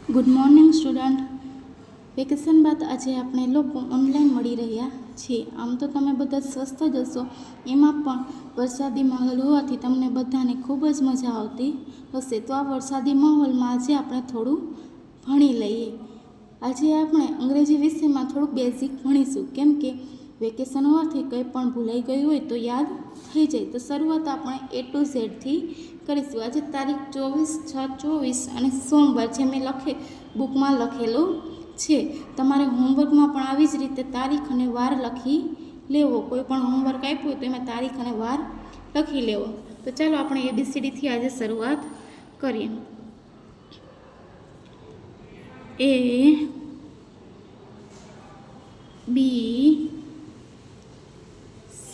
Good morning student. Vacation બાદ આજે આપણે લોકો ઓનલાઈન મળી રહ્યા છીએ. આમ તો તમે બધા સ્વસ્થ જ હશો, એમાં પણ વરસાદી માહોલ હોવાથી તમને બધાને ખૂબ જ મજા આવતી હશે. તો આ વરસાદી માહોલમાં આજે આપણે થોડું ભણી લઈએ. આજે આપણે અંગ્રેજી વિષયમાં થોડુંક બેઝિક ભણીશું, કેમ કે વેકેશન હોવાથી કંઈ પણ ભૂલાઈ ગયું હોય તો યાદ થઈ જાય. તો શરૂઆત આપણે A to Z થી કરીશું. આજે તારીખ 24/6/24 અને સોમવાર જે મેં બુકમાં લખેલું છે. તમારે હોમવર્કમાં પણ આવી જ રીતે તારીખ અને વાર લખી લેવો. કોઈ પણ હોમવર્ક આપ્યું હોય તો એમાં તારીખ અને વાર લખી લેવો. તો ચાલો આપણે ABCD થી આજે શરૂઆત કરીએ. A B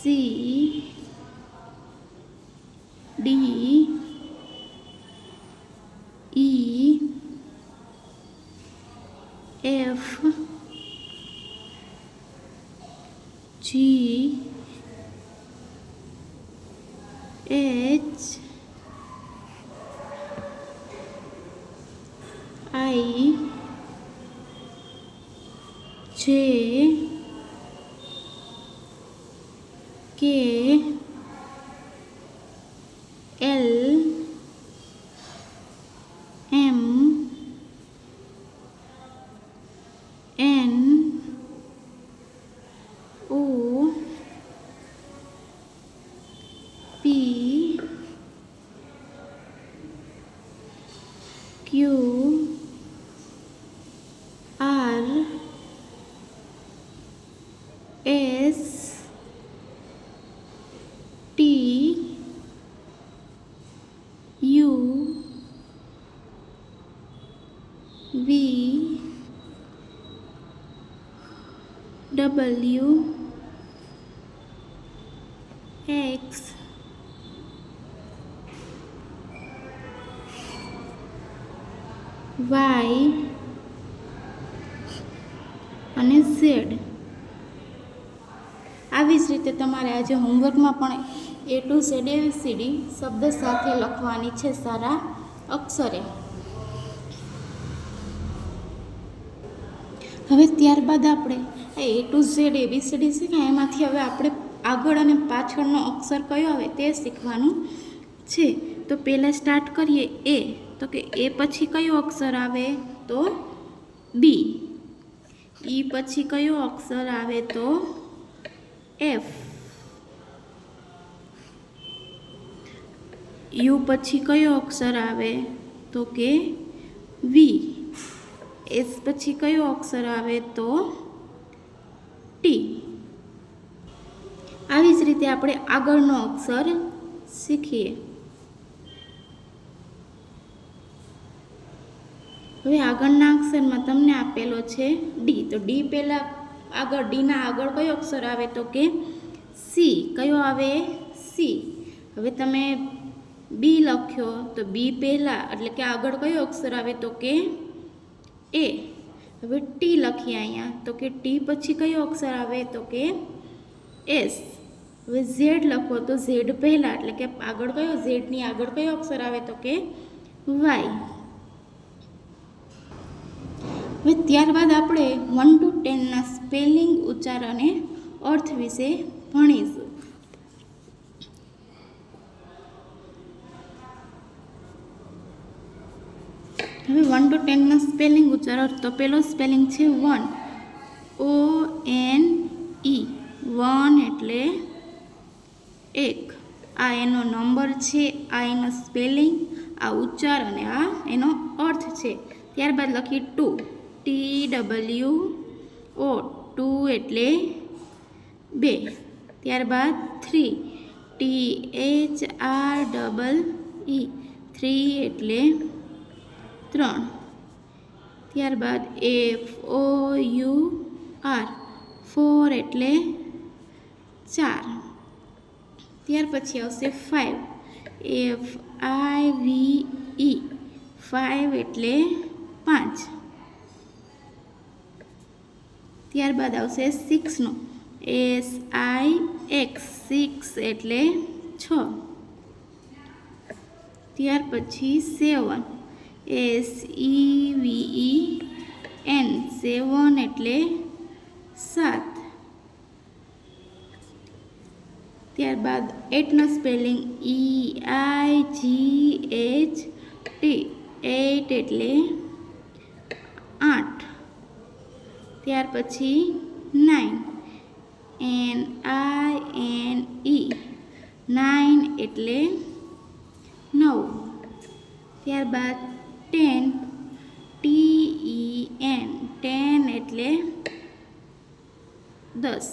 C D E F G H I J K L M N O P Q R S T U V W X Y અને Z. આવી જ રીતે તમારે આજે હોમવર્કમાં પણ A to Z ABCD શબ્દ સાથે લખવાની છે, સારા અક્ષરે. હવે ત્યારબાદ આપણે A to Z ABCD શીખ્યા, એમાંથી હવે આપણે આગળ અને પાછળનો અક્ષર કયો આવે તે શીખવાનું છે. તો પહેલાં સ્ટાર્ટ કરીએ A. તો કે A પછી કયો અક્ષર આવે તો B. E પછી કયો અક્ષર આવે તો F. U પછી કયો અક્ષર આવે તો કે V. S પછી કયો અક્ષર આવે તો T. આવી જ રીતે આપણે આગળનો અક્ષર શીખીએ. હવે આગળના અક્ષરમાં તમને આપેલો છે D. તો D પહેલાં આગળ ડીના આગળ કયો અક્ષર આવે તો કે C. કયો આવે C. હવે તમે B લખ્યો તો B પહેલાં એટલે કે આગળ કયો અક્ષર આવે તો કે A. હવે T લખીએ અહીંયા તો કે T પછી કયો અક્ષર આવે તો કે S. હવે Z લખો તો Z પહેલાં એટલે કે આગળ કયો Z ની આગળ કયો અક્ષર આવે તો કે Y. હવે ત્યારબાદ આપણે 1 to 10 સ્પેલિંગ, ઉચ્ચાર અને અર્થ વિશે ભણીશું. હવે 1 to 10 સ્પેલિંગ, ઉચ્ચાર, અર્થ. તો પહેલો સ્પેલિંગ છે 1. ONE. 1 એટલે 1. આ એનો નંબર છે, આ એનો સ્પેલિંગ, આ ઉચ્ચાર અને આ એનો અર્થ છે. ત્યારબાદ લખી 2. TWO. 2 એટલે 2. ત્યારબાદ 3. THREE. 3 એટલે 3. ત્યારબાદ FOUR. 4 એટલે 4. ત્યાર પછી આવશે 5. FIVE. 5 એટલે 5. ત્યારબાદ આવશે 6 નો. SIX. 6 એટલે 6. ત્યાર પછી 7. SEVEN. સેવન એટલે 7. ત્યારબાદ 8નો સ્પેલિંગ EIGHT, 8 એટલે 8. ત્યાર પછી 9 NINE, 9 એટલે 9. ત્યારબાદ 10 TEN, 10 એટલે 10.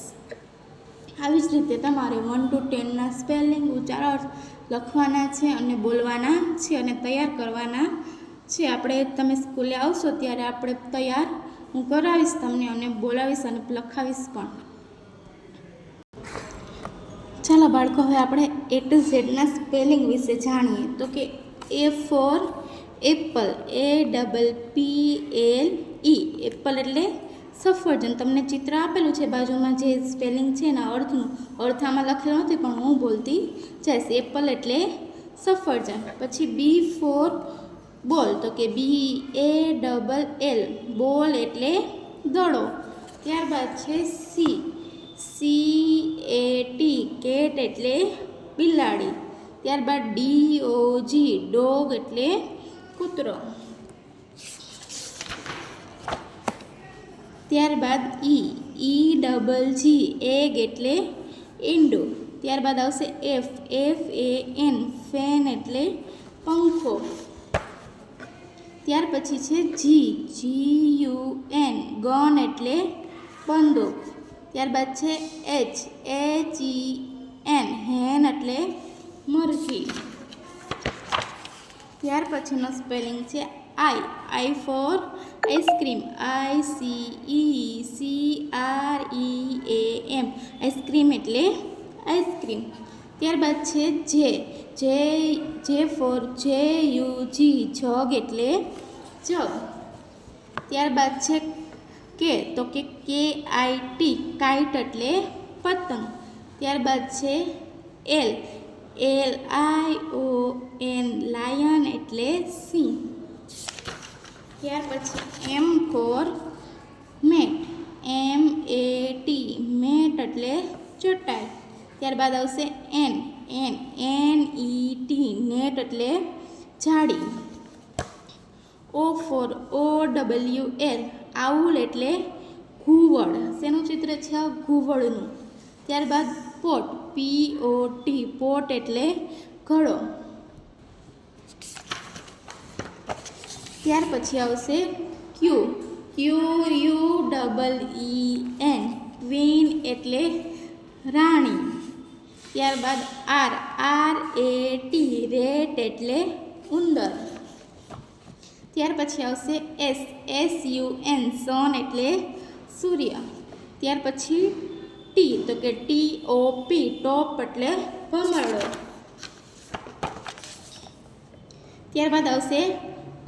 આવી જ રીતે તમારે 1 to 10ના સ્પેલિંગ ઉચ્ચારણ લખવાના છે અને બોલવાના છે અને તૈયાર કરવાના છે. આપણે તમે સ્કૂલે આવશો ત્યારે આપણે તૈયાર હું કરાવીશ તમને અને બોલાવીશ અને લખાવીશ પણ. ચાલો બાળકો, હવે આપણે A to Zના સ્પેલિંગ વિશે જાણીએ. તો કે A for Apple, APPLE, Apple એટલે સફરજન. તમને ચિત્ર આપેલું છે બાજુમાં, જે સ્પેલિંગ છે એના અર્થ આમાં લખેલો નથી પણ હું બોલતી જઈશ. એપલ એટલે સફરજન. પછી B for બોલ, તો કે BALL, બોલ એટલે દડો. ત્યારબાદ છે CAT, કેટ એટલે બિલાડી. ત્યારબાદ DOG, ડોગ એટલે કૂતરો. ત્યારબાદ EGG, એગ એટલે ઈંડું. ત્યારબાદ આવશે FAN, ફેન એટલે પંખો. ત્યાર પછી છે GUN, ગન એટલે બંદૂક. ત્યારબાદ છે HEN, હેન એટલે મરઘી. ત્યાર પછીનો સ્પેલિંગ છે I for ice cream, ICECREAM, ice cream એટલે આઈસ્ક્રીમ. ત્યારબાદ છે J for JUG, જગ એટલે જગ. ત્યારબાદ છે કે, તો કે KIT, કાઇટ એટલે પતંગ. ત્યારબાદ છે LION, લાયન એટલે સિંહ. ત્યાર પછી M for mat, MAT, mat એટલે ચટાઈ. ત્યારબાદ આવશે NET, નેટ એટલે જાળી. O for OWL, આઉલ એટલે ઘુવડ. શેનું ચિત્ર છે? ઘુવડનું. ત્યારબાદ પોટ, POT, પોટ એટલે ઘડો. ત્યાર પછી આવશે QUEEN, ક્વીન એટલે રાણી. ત્યારબાદ RAT, રેટ એટલે ઉંદર. ત્યાર પછી આવશે SUN, સન એટલે સૂર્ય. ત્યાર પછી T, તો કે TOP, ટોપ એટલે ભમરડો. ત્યારબાદ આવશે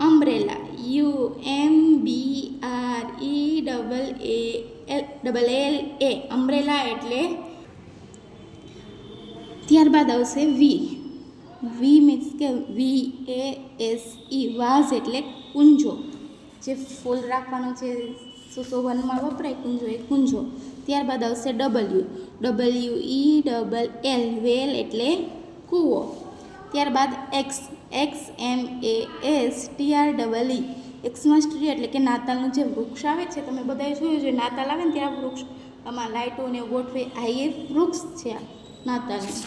અમ્બ્રેલા, UMBRELLA, અમ્બ્રેલા એટલે. ત્યારબાદ આવશે V મીન્સ કે VASE, વાઝ એટલે કુંજો. જે ફૂલ રાખવાનું છે સુશોભનમાં વપરાય કુંજો, એ કુંજો. ત્યારબાદ આવશે WELL, વેલ એટલે કૂવો. ત્યારબાદ XMAS, TREE, એક્સમસ ટ્રી એટલે કે નાતાલનું જે વૃક્ષ આવે છે, તમે બધાએ જોયું છે નાતાલ આવે ને ત્યારે વૃક્ષ આમાં લાઇટો ને ગોઠવે, આ એ વૃક્ષ છે આ નાતાલનું.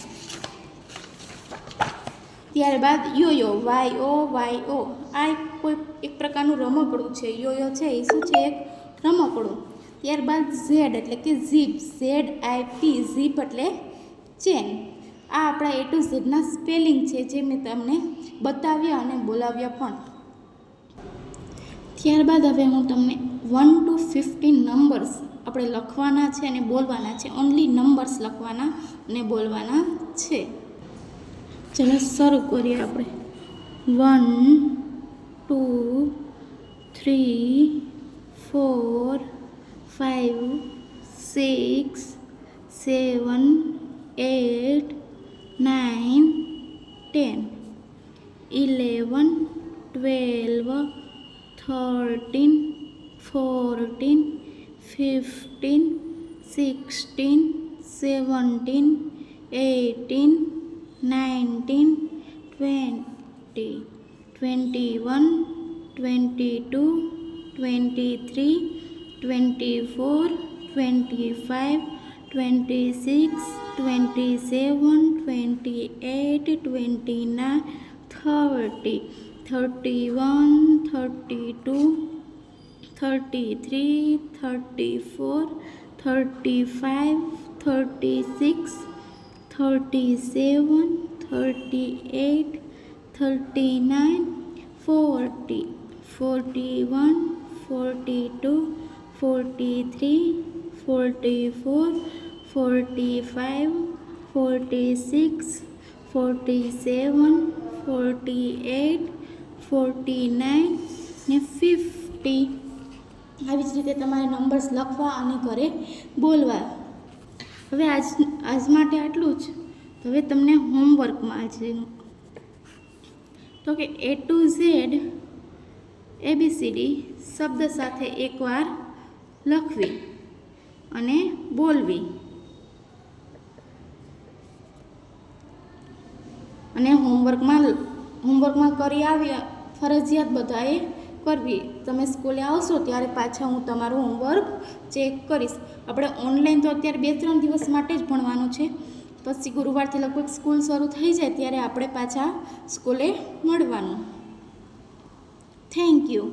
ત્યારબાદ યોયો, YOYO, આ કોઈ એક પ્રકારનું રમકડું છે. યોયો છે એ શું છે? એક રમકડું. ત્યારબાદ Z એટલે કે ઝીપ, ZIP, ઝીપ એટલે ચેન. આ આપણા A to Zના સ્પેલિંગ છે, જે મેં તમને બતાવ્યા અને બોલાવ્યા પણ. ત્યારબાદ હવે હું તમને 1 to 15 નંબર્સ આપણે લખવાના છે અને બોલવાના છે. ઓનલી નંબર્સ લખવાના અને બોલવાના છે. ચલો શરૂ કરીએ આપણે. 1 2 3 4 5 6 7 8 9 10 11 12 13 14, 15, 16, 17, 18, 19, 20, 21, 22, 23, 24, 25, 26, 27, 28, 29, 30, 31, 32, 33, 34, 35, 36, 37, 38, 39, 40, 41, 42, 43, 44, 45, 46, 47, 48, 49 ને 50. આવી જ રીતે તમારે નંબર્સ લખવા અને ઘરે બોલવા. હવે આજ માટે આટલું જ. હવે તમને હોમવર્કમાં છે તો કે A to Z ABCD શબ્દ સાથે એકવાર લખવી અને બોલવી. અને હોમવર્કમાં કરી આવ્યા ફરજિયાત બધાએ કરવી. તમે સ્કૂલે આવશો ત્યારે પાછા હું તમારું હોમવર્ક ચેક કરીશ. આપણે ઓનલાઈન તો અત્યારે 2-3 દિવસ માટે જ ભણવાનું છે. પછી ગુરુવારથી લગભગ સ્કૂલ શરૂ થઈ જાય ત્યારે આપણે પાછા સ્કૂલે મળવાનું. Thank you.